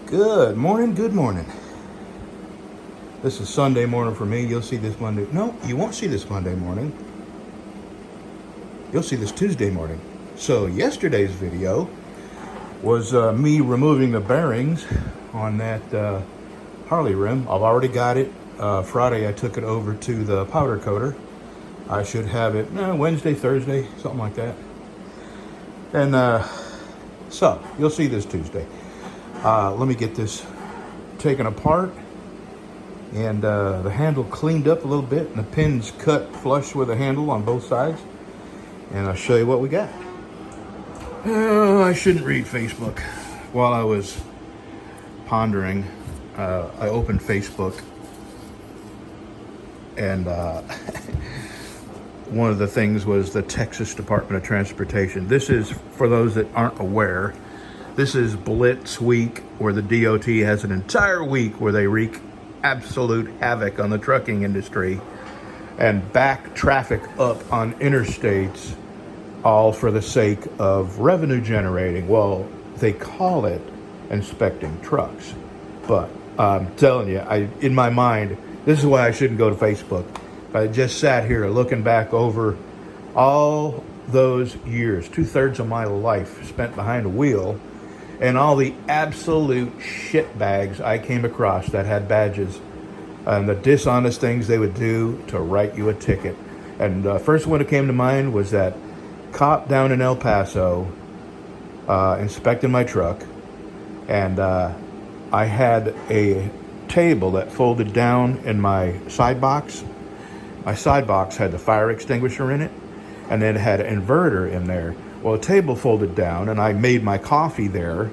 Good morning. This is Sunday morning for me. You'll see this Monday. No, you won't see this Monday morning. You'll see this Tuesday morning. So yesterday's video was me removing the bearings on that Harley rim. I've already got it. Friday I took it over to the powder coater. I should have it Wednesday, Thursday, something like that. And so you'll see this Tuesday. Let me get this taken apart and the handle cleaned up a little bit and the pins cut flush with the handle on both sides. And I'll show you what we got. I shouldn't read Facebook. While I was pondering, I opened Facebook and one of the things was the Texas Department of Transportation. This is, for those that aren't aware, this is Blitz Week, where the DOT has an entire week where they wreak absolute havoc on the trucking industry and back traffic up on interstates, all for the sake of revenue generating. Well, they call it inspecting trucks. But I'm telling you, in my mind, this is why I shouldn't go to Facebook. I just sat here looking back over all those years, 2/3 of my life spent behind a wheel, and all the absolute shit bags I came across that had badges and the dishonest things they would do to write you a ticket. And the first one that came to mind was that cop down in El Paso inspecting my truck. And I had a table that folded down in my side box. My side box had the fire extinguisher in it, and then it had an inverter in there. Well, the table folded down, and I made my coffee there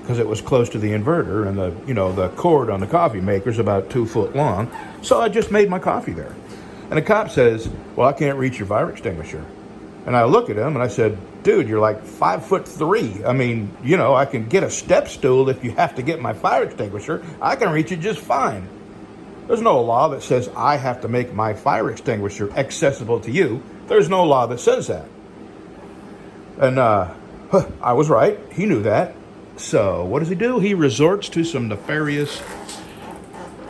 because it was close to the inverter, and the cord on the coffee maker is about 2 foot long. So I just made my coffee there. And the cop says, "Well, I can't reach your fire extinguisher." And I look at him and I said, "Dude, you're like 5'3". I mean, I can get a step stool if you have to get my fire extinguisher. I can reach it just fine. There's no law that says I have to make my fire extinguisher accessible to you. There's no law that says that." And I was right. He knew that. So what does he do? He resorts to some nefarious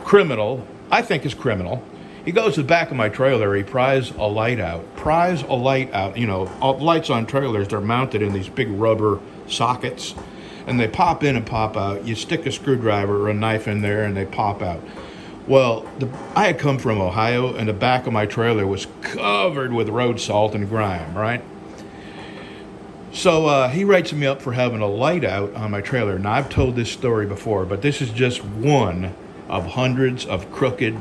criminal, I think is criminal. He goes to the back of my trailer. He pries a light out. All lights on trailers, they're mounted in these big rubber sockets. And they pop in and pop out. You stick a screwdriver or a knife in there and they pop out. Well, I had come from Ohio, and the back of my trailer was covered with road salt and grime, right? So he writes me up for having a light out on my trailer. Now, I've told this story before, but this is just one of hundreds of crooked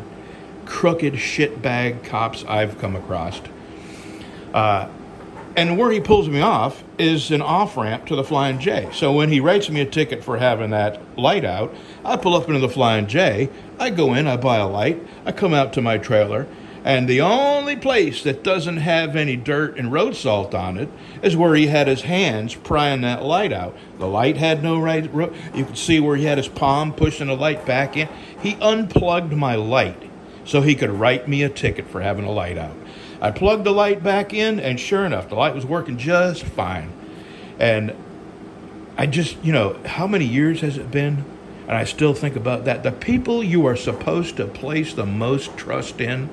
shitbag cops I've come across. And where he pulls me off is an off-ramp to the Flying J. So when he writes me a ticket for having that light out, I pull up into the Flying J, I go in, I buy a light, I come out to my trailer, and the only place that doesn't have any dirt and road salt on it is where he had his hands prying that light out. The light had no right. You could see where he had his palm pushing the light back in. He unplugged my light so he could write me a ticket for having a light out. I plugged the light back in, and sure enough, the light was working just fine. And I just, how many years has it been? And I still think about that. The people you are supposed to place the most trust in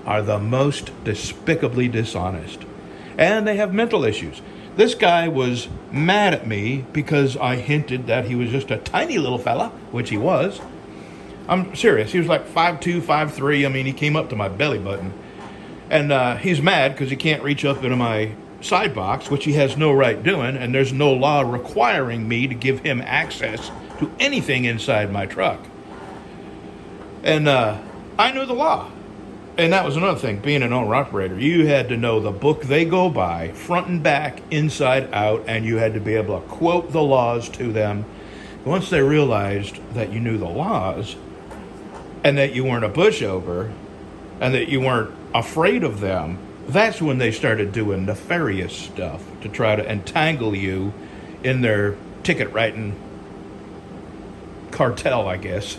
are the most despicably dishonest. And they have mental issues. This guy was mad at me because I hinted that he was just a tiny little fella, which he was. I'm serious. He was like 5'2", 5'3". I mean, he came up to my belly button. And he's mad because he can't reach up into my side box, which he has no right doing, and there's no law requiring me to give him access to anything inside my truck. And I knew the law. And that was another thing, being an owner-operator. You had to know the book they go by, front and back, inside out, and you had to be able to quote the laws to them. Once they realized that you knew the laws, and that you weren't a pushover, and that you weren't afraid of them, that's when they started doing nefarious stuff to try to entangle you in their ticket writing cartel, I guess.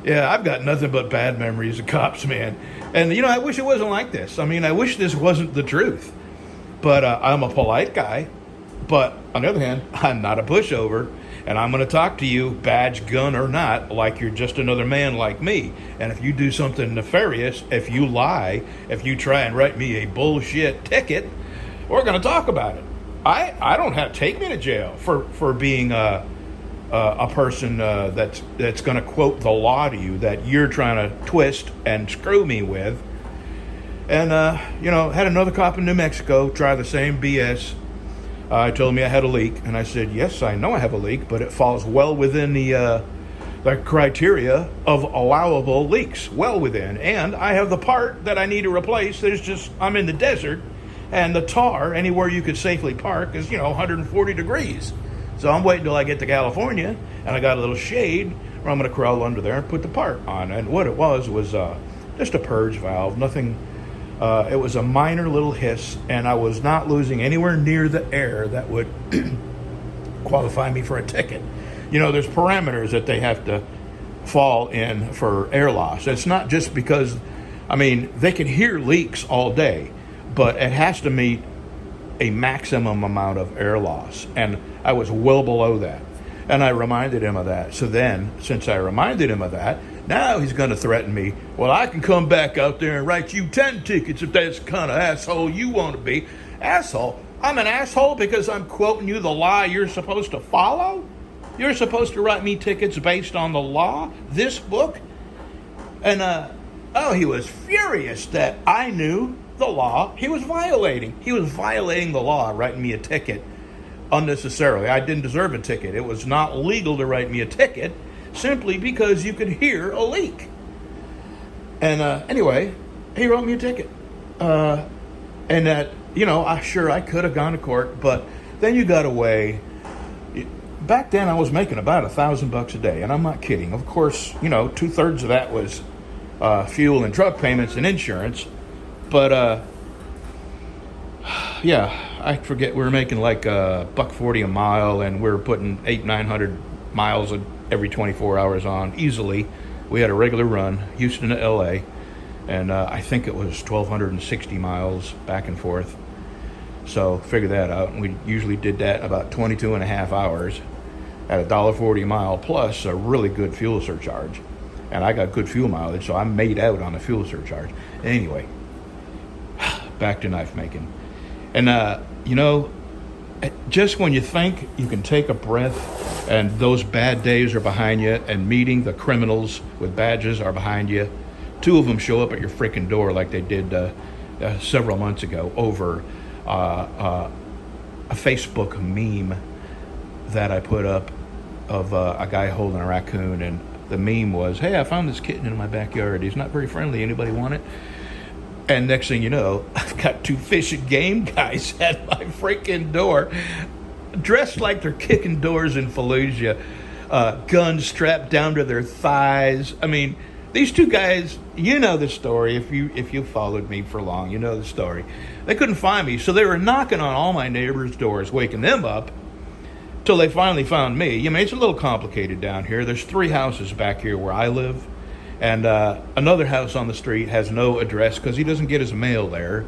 Yeah, I've got nothing but bad memories of cops, man. And, I wish it wasn't like this. I mean, I wish this wasn't the truth. But I'm a polite guy. But On the other hand, I'm not a pushover, and I'm going to talk to you, badge, gun, or not, like you're just another man like me. And if you do something nefarious, if you lie, if you try and write me a bullshit ticket, we're going to talk about it. I don't have to take me to jail for being a person that's going to quote the law to you that you're trying to twist and screw me with. And, had another cop in New Mexico try the same BS. Told me I had a leak, and I said, yes, I know I have a leak, but it falls well within the criteria of allowable leaks, well within. And I have the part that I need to replace that is just, I'm in the desert, and the tar, anywhere you could safely park, is, 140 degrees. So I'm waiting till I get to California, and I got a little shade where I'm going to crawl under there and put the part on. And what it was just a purge valve, nothing. It was a minor little hiss, and I was not losing anywhere near the air that would qualify me for a ticket. There's parameters that they have to fall in for air loss. It's not just because, they can hear leaks all day, but it has to meet a maximum amount of air loss, and I was well below that. And I reminded him of that. So then, since I reminded him of that, now he's going to threaten me. Well, I can come back out there and write you 10 tickets if that's the kind of asshole you want to be. Asshole? I'm an asshole because I'm quoting you the law you're supposed to follow? You're supposed to write me tickets based on the law? This book? And, he was furious that I knew the law he was violating. He was violating the law, writing me a ticket unnecessarily. I didn't deserve a ticket. It was not legal to write me a ticket simply because you could hear a leak. And anyway, he wrote me a ticket. I could have gone to court, but then you got away. Back then I was making about $1,000 a day, and I'm not kidding. Of course, 2/3 of that was fuel and truck payments and insurance. But I forget, we were making like $1.40 a mile, and we were putting 800-900 miles every 24 hours on easily. We had a regular run, Houston to LA, and I think it was 1,260 miles back and forth. So figure that out. And we usually did that in about 22 and a half hours at $1.40 a mile, plus a really good fuel surcharge. And I got good fuel mileage, so I made out on the fuel surcharge. Anyway, back to knife making. And, just when you think you can take a breath and those bad days are behind you and meeting the criminals with badges are behind you, two of them show up at your freaking door like they did several months ago over a Facebook meme that I put up of a guy holding a raccoon. And the meme was, hey, I found this kitten in my backyard. He's not very friendly. Anybody want it? And next thing you know, I've got two fish and game guys at my freaking door, dressed like they're kicking doors in Fallujah, guns strapped down to their thighs. These two guys, you know the story. If you followed me for long, you know the story. They couldn't find me, so they were knocking on all my neighbors' doors, waking them up, till they finally found me. It's a little complicated down here. There's 3 houses back here where I live. And another house on the street has no address because he doesn't get his mail there.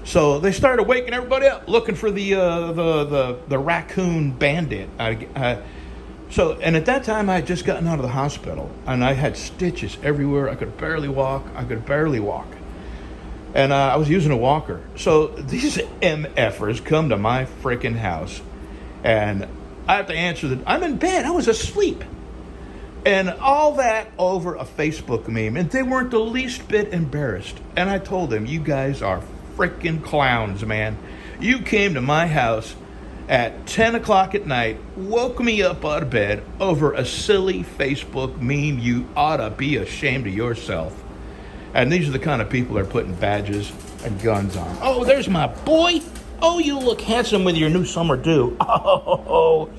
So they started waking everybody up looking for the raccoon bandit. And at that time I had just gotten out of the hospital and I had stitches everywhere. I could barely walk. And I was using a walker. So these MFers come to my freaking house and I have to answer I'm in bed. I was asleep. And all that over a Facebook meme. And they weren't the least bit embarrassed. And I told them, you guys are freaking clowns, man. You came to my house at 10 o'clock at night, woke me up out of bed over a silly Facebook meme. You ought to be ashamed of yourself. And these are the kind of people that are putting badges and guns on. Oh, there's my boy. Oh, you look handsome with your new summer do. Oh,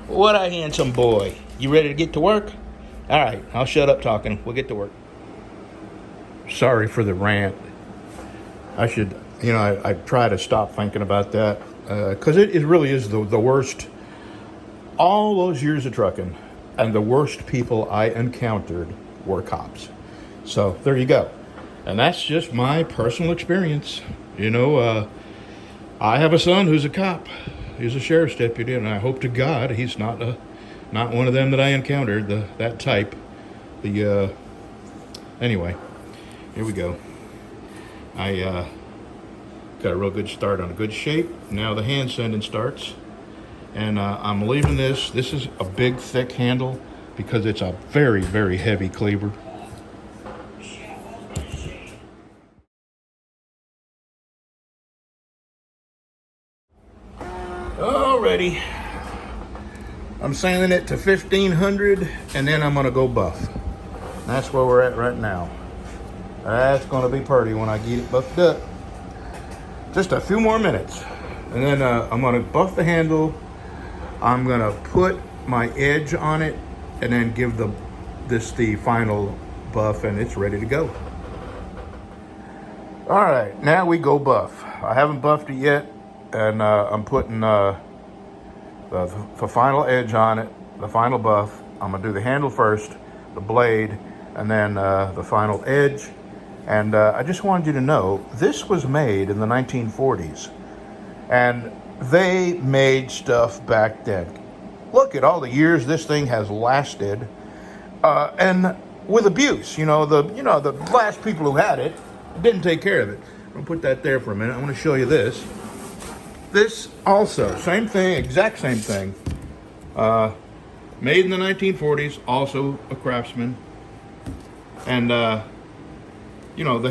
what a handsome boy. You ready to get to work? All right, I'll shut up talking. We'll get to work. Sorry for the rant. I should, I try to stop thinking about that because it really is the worst. All those years of trucking and the worst people I encountered were cops. So there you go. And that's just my personal experience. I have a son who's a cop. He's a sheriff's deputy, and I hope to God he's not one of them that I encountered, that type. Anyway, here we go. I got a real good start on a good shape. Now the hand sanding starts, and I'm leaving this. This is a big, thick handle because it's a very, very heavy cleaver. Alrighty, I'm sanding it to 1500, and then I'm gonna go buff. That's where we're at right now. That's gonna be pretty when I get it buffed up. Just a few more minutes, and then I'm gonna buff the handle. I'm gonna put my edge on it, and then give this the final buff, and it's ready to go. All right, now we go buff. I haven't buffed it yet, and I'm putting the final edge on it, the final buff. I'm gonna do the handle first, the blade, and then the final edge. And I just wanted you to know, this was made in the 1940s, and they made stuff back then. Look at all the years this thing has lasted, and with abuse. The last people who had it didn't take care of it. I'm gonna put that there for a minute. I want to show you this. This also, same thing, exact same thing. Made in the 1940s, also a Craftsman. And, the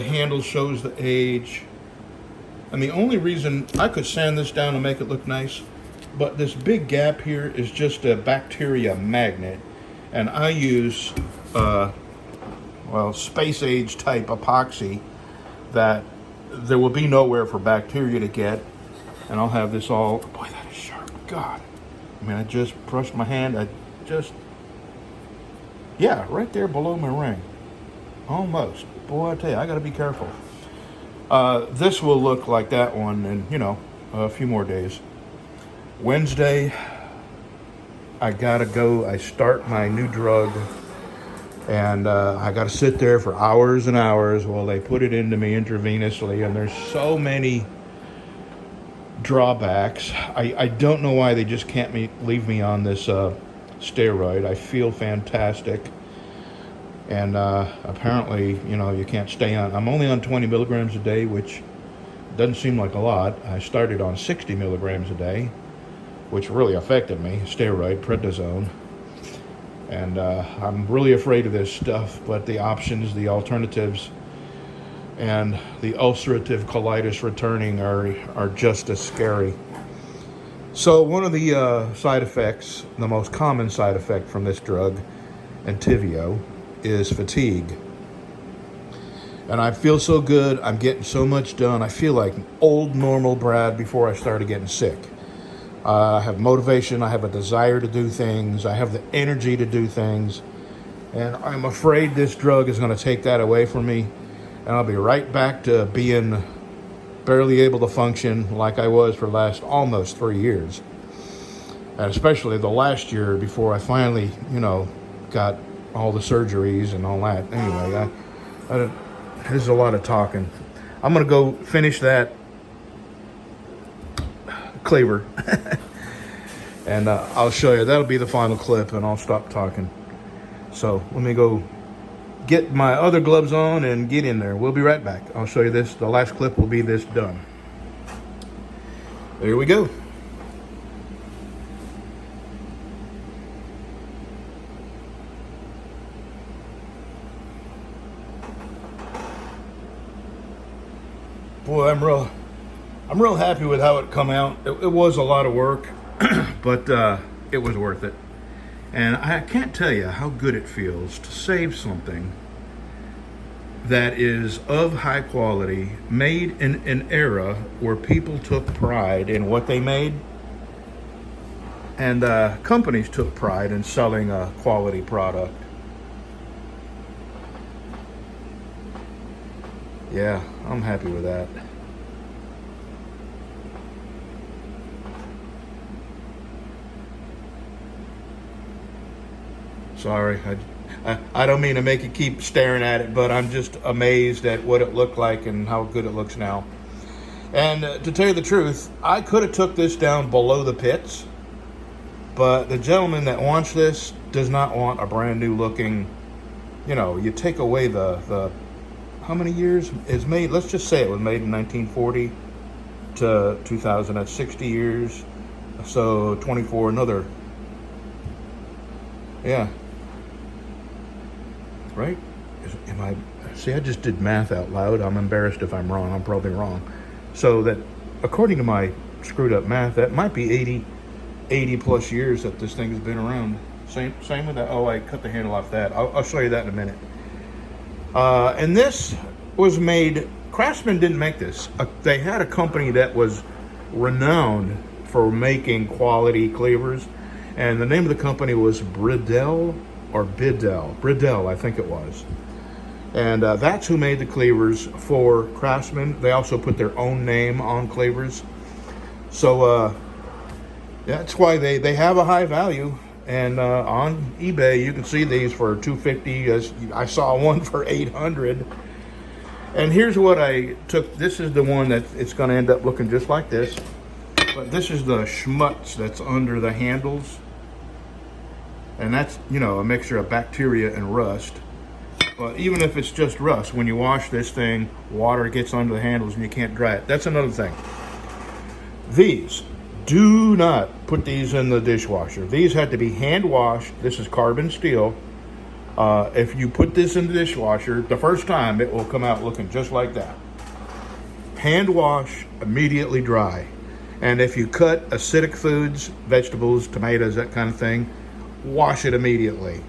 handle shows the age. And the only reason I could sand this down and make it look nice, but this big gap here is just a bacteria magnet. And I use, space age type epoxy that there will be nowhere for bacteria to get. And I'll have this all, boy, that is sharp, God. I mean, I just brushed my hand, right there below my ring. Almost. Boy, I tell you, I gotta be careful. This will look like that one in, a few more days. Wednesday, I gotta go. I start my new drug, and I gotta sit there for hours and hours while they put it into me intravenously, and there's so many drawbacks. I don't know why they just can't leave me on this steroid. I feel fantastic. And apparently, you can't stay on. I'm only on 20 milligrams a day, which doesn't seem like a lot. I started on 60 milligrams a day, which really affected me, steroid, prednisone. And I'm really afraid of this stuff, but the options, the alternatives, and the ulcerative colitis returning are just as scary. So one of the side effects, the most common side effect from this drug, Entyvio, is fatigue. And I feel so good. I'm getting so much done. I feel like old normal Brad before I started getting sick. I have motivation. I have a desire to do things. I have the energy to do things. And I'm afraid this drug is going to take that away from me. And I'll be right back to being barely able to function like I was for the last almost 3 years. And especially the last year before I finally, got all the surgeries and all that. Anyway, this is a lot of talking. I'm going to go finish that cleaver. And I'll show you. That'll be the final clip, and I'll stop talking. So let me go get my other gloves on and get in there. We'll be right back. I'll show you this. The last clip will be this done. There we go. Boy, I'm real happy with how it come out. It was a lot of work, but it was worth it. And I can't tell you how good it feels to save something that is of high quality, made in an era where people took pride in what they made, and companies took pride in selling a quality product. Yeah, I'm happy with that. Sorry, I don't mean to make you keep staring at it, but I'm just amazed at what it looked like and how good it looks now. And to tell you the truth, I could have took this down below the pits, but the gentleman that wants this does not want a brand new looking, you know, you take away the how many years it's made? Let's just say it was made in 1940 to 2000. That's 60 years. So 24, another, yeah, right? Am I, see, I just did math out loud. I'm embarrassed if I'm wrong. I'm probably wrong. So that, according to my screwed up math, that might be 80 plus years that this thing has been around. Same with that. Oh, I cut the handle off that. I'll show you that in a minute. And this was made, Craftsman didn't make this. They had a company that was renowned for making quality cleavers, and the name of the company was Bridell, I think it was. And that's who made the cleavers for Craftsman. They also put their own name on cleavers. So that's why they have a high value. And on eBay, you can see these for $250. I saw one for $800. And here's what I took. This is the one that it's going to end up looking just like this. But this is the schmutz that's under the handles. And that's, you know, a mixture of bacteria and rust. But even if it's just rust, when you wash this thing, water gets under the handles and you can't dry it. That's another thing. These, do not put these in the dishwasher. These had to be hand washed. This is carbon steel. If you put this in the dishwasher, the first time it will come out looking just like that. Hand wash, immediately dry. And if you cut acidic foods, vegetables, tomatoes, that kind of thing, wash it immediately.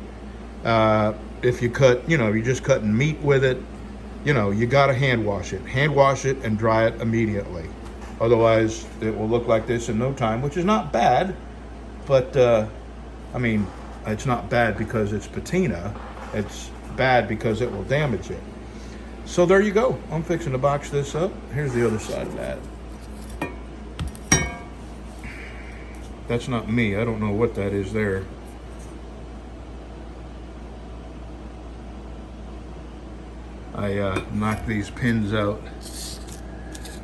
If you cut, you know, you're just cutting meat with it, you know, you gotta hand wash it. Hand wash it and dry it immediately. Otherwise, it will look like this in no time, which is not bad. But, I mean, it's not bad because it's patina. It's bad because it will damage it. So there you go. I'm fixing to box this up. Here's the other side of that. That's not me. I don't know what that is there. I knocked these pins out.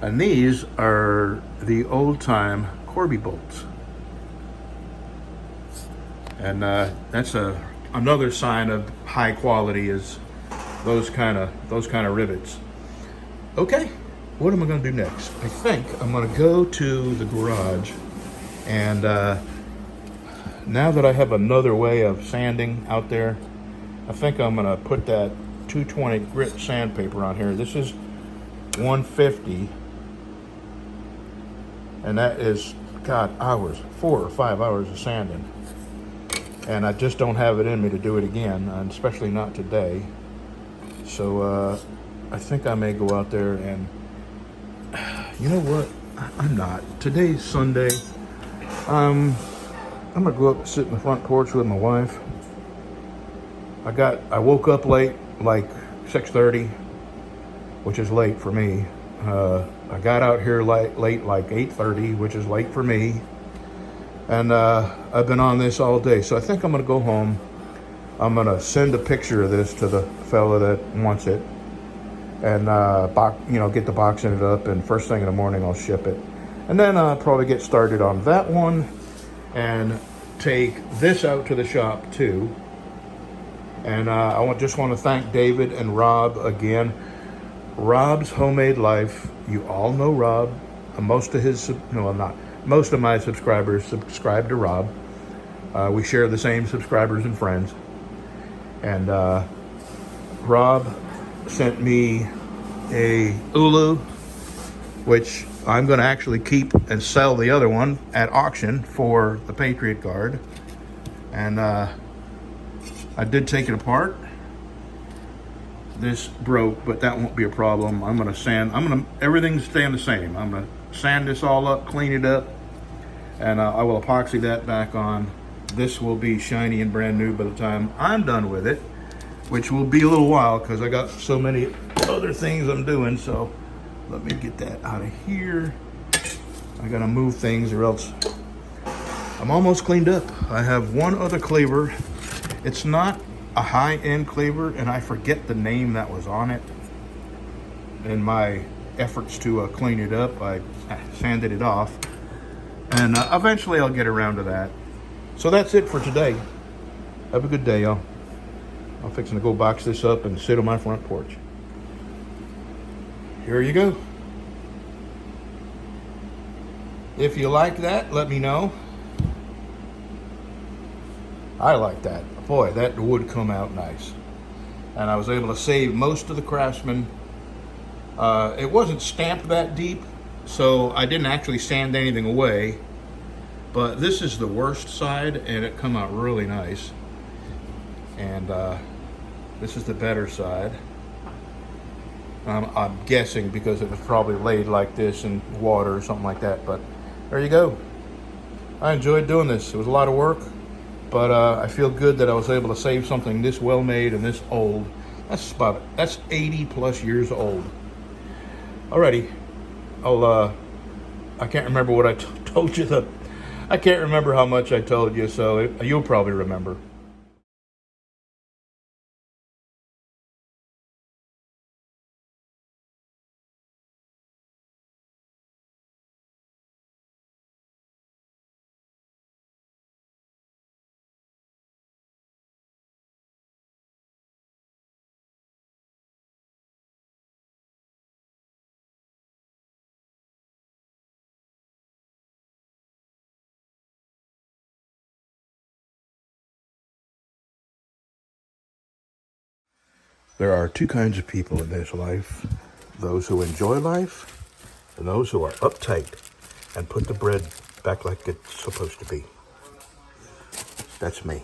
And these are the old-time Corby bolts. And that's another sign of high quality is those kind of rivets. Okay, what am I going to do next? I think I'm going to go to the garage, and now that I have another way of sanding out there, I think I'm going to put that 220 grit sandpaper on here. This is 150, and that is, God, hours, 4 or 5 hours of sanding. And I just don't have it in me to do it again, and especially not today. So I think I may go out there and, you know what? I'm not. Today's Sunday. I'm gonna go up and sit in the front porch with my wife. I woke up late, like 6:30, which is late for me. I got out here late like 8:30, which is late for me. And I've been on this all day. So I think I'm gonna go home. I'm gonna send a picture of this to the fella that wants it. And get the box ended up, and first thing in the morning I'll ship it. And then I'll probably get started on that one and take this out to the shop too. And just want to thank David and Rob again. Rob's Homemade Life. You all know Rob. Most of my subscribers subscribe to Rob. We share the same subscribers and friends. And Rob sent me a Ulu, which I'm going to actually keep and sell the other one at auction for the Patriot Guard. And I did take it apart. This broke, but that won't be a problem. I'm going to sand. Everything's staying the same. I'm going to sand this all up, clean it up, and I will epoxy that back on. This will be shiny and brand new by the time I'm done with it, which will be a little while because I got so many other things I'm doing. So let me get that out of here. I gotta move things or else I'm almost cleaned up. I have one other cleaver. It's not a high-end cleaver, and I forget the name that was on it in my efforts to clean it up. I sanded it off, and eventually I'll get around to that. So that's it for today. Have a good day, y'all. I'm fixing to go box this up and sit on my front porch. Here you go. If you like that, let me know. I like that. Boy, that would come out nice. And I was able to save most of the Craftsman. It wasn't stamped that deep, so I didn't actually sand anything away. But this is the worst side, and it come out really nice. And this is the better side. I'm guessing because it was probably laid like this in water or something like that. But there you go. I enjoyed doing this. It was a lot of work, but I feel good that I was able to save something this well made and this old. That's 80 plus years old. Alrighty, I can't remember what I told you. I can't remember how much I told you, so you'll probably remember. There are two kinds of people in this life. Those who enjoy life and those who are uptight and put the bread back like it's supposed to be. That's me.